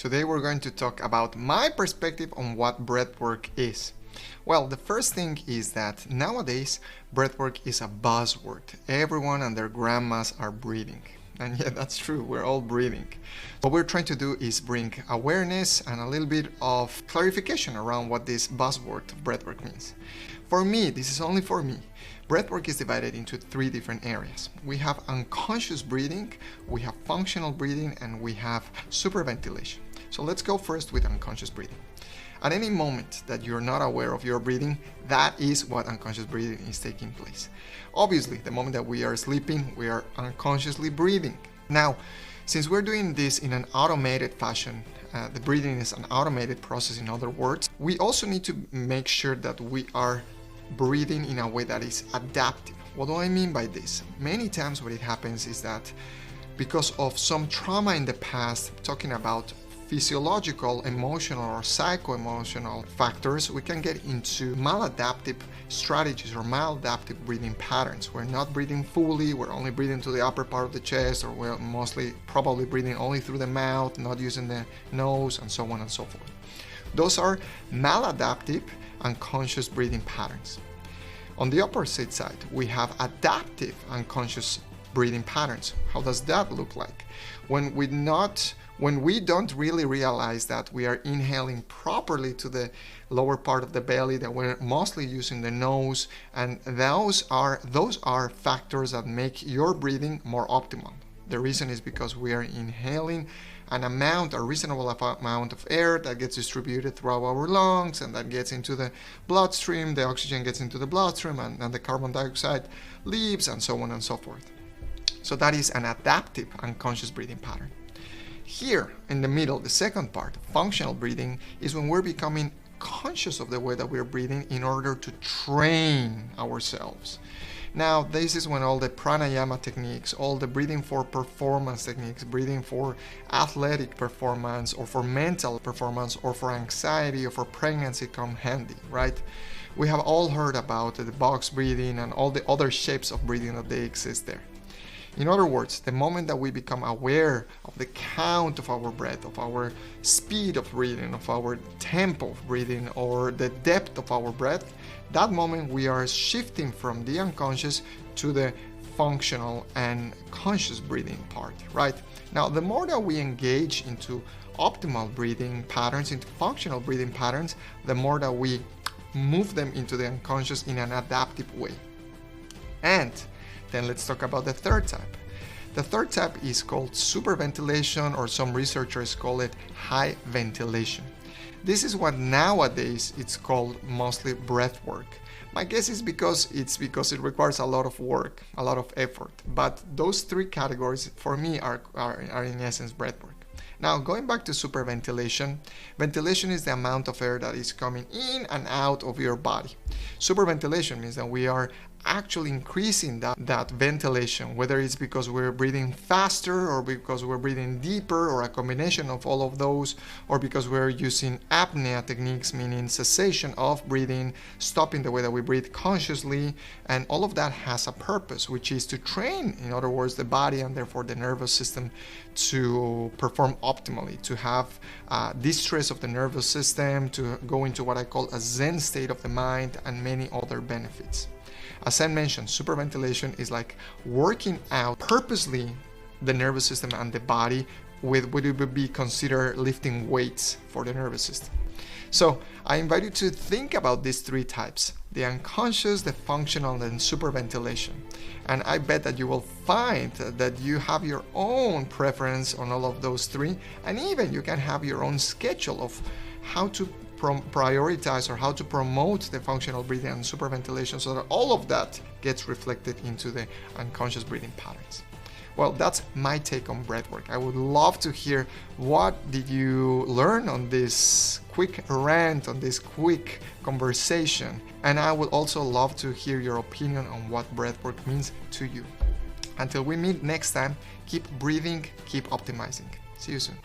Today we're going to talk about my perspective on what breathwork is. Well, the first thing is that nowadays breathwork is a buzzword. Everyone and their grandmas are breathing. And yeah, that's true, we're all breathing. What we're trying to do is bring awareness and a little bit of clarification around what this buzzword breathwork means. For me, this is only for me, breathwork is divided into three different areas. We have unconscious breathing, we have functional breathing, and we have superventilation. So let's go first with unconscious breathing. At any moment that you're not aware of your breathing, that is what unconscious breathing is taking place. Obviously, the moment that we are sleeping, we are unconsciously breathing. Now, since we're doing this in an automated fashion, the breathing is an automated process, in other words, we also need to make sure that we are breathing in a way that is adaptive. What do I mean by this? Many times what it happens is that because of some trauma in the past, talking about physiological, emotional, or psycho-emotional factors, we can get into maladaptive strategies or maladaptive breathing patterns. We're not breathing fully, we're only breathing to the upper part of the chest, or we're mostly probably breathing only through the mouth, not using the nose, and so on and so forth. Those are maladaptive unconscious breathing patterns. On the opposite side, we have adaptive unconscious breathing patterns. How does that look like? When we don't really realize that we are inhaling properly to the lower part of the belly, that we're mostly using the nose, and those are factors that make your breathing more optimal. The reason is because we are inhaling a reasonable amount of air that gets distributed throughout our lungs, and that gets into the bloodstream, the oxygen gets into the bloodstream, and the carbon dioxide leaves, and so on and so forth. So that is an adaptive unconscious breathing pattern. Here in the middle, the second part, functional breathing, is when we're becoming conscious of the way that we're breathing in order to train ourselves. Now, this is when all the pranayama techniques, all the breathing for performance techniques, breathing for athletic performance, or for mental performance, or for anxiety, or for pregnancy come handy, right? We have all heard about the box breathing and all the other shapes of breathing that they exist there. In other words, the moment that we become aware of the count of our breath, of our speed of breathing, of our tempo of breathing, or the depth of our breath, that moment we are shifting from the unconscious to the functional and conscious breathing part, right? Now, the more that we engage into optimal breathing patterns, into functional breathing patterns, the more that we move them into the unconscious in an adaptive way. And then let's talk about the third type. The third type is called superventilation, or some researchers call it high ventilation. This is what nowadays it's called mostly breath work. My guess is because it requires a lot of work, a lot of effort. But those three categories for me are in essence breath work. Now, going back to superventilation, ventilation is the amount of air that is coming in and out of your body. Superventilation means that we are actually increasing that ventilation, whether it's because we're breathing faster, or because we're breathing deeper, or a combination of all of those, or because we're using apnea techniques, meaning cessation of breathing, stopping the way that we breathe consciously, and all of that has a purpose, which is to train, in other words, the body and therefore the nervous system to perform optimally, to have distress of the nervous system, to go into what I call a Zen state of the mind, and many other benefits. As I mentioned, superventilation is like working out purposely the nervous system and the body with what would be considered lifting weights for the nervous system. So I invite you to think about these three types: the unconscious, the functional, and superventilation. And I bet that you will find that you have your own preference on all of those three, and even you can have your own schedule of how to prioritize or how to promote the functional breathing and superventilation, so that all of that gets reflected into the unconscious breathing patterns. Well, that's my take on breathwork. I would love to hear, what did you learn on this quick rant, on this quick conversation? And I would also love to hear your opinion on what breathwork means to you. Until we meet next time, keep breathing, keep optimizing. See you soon.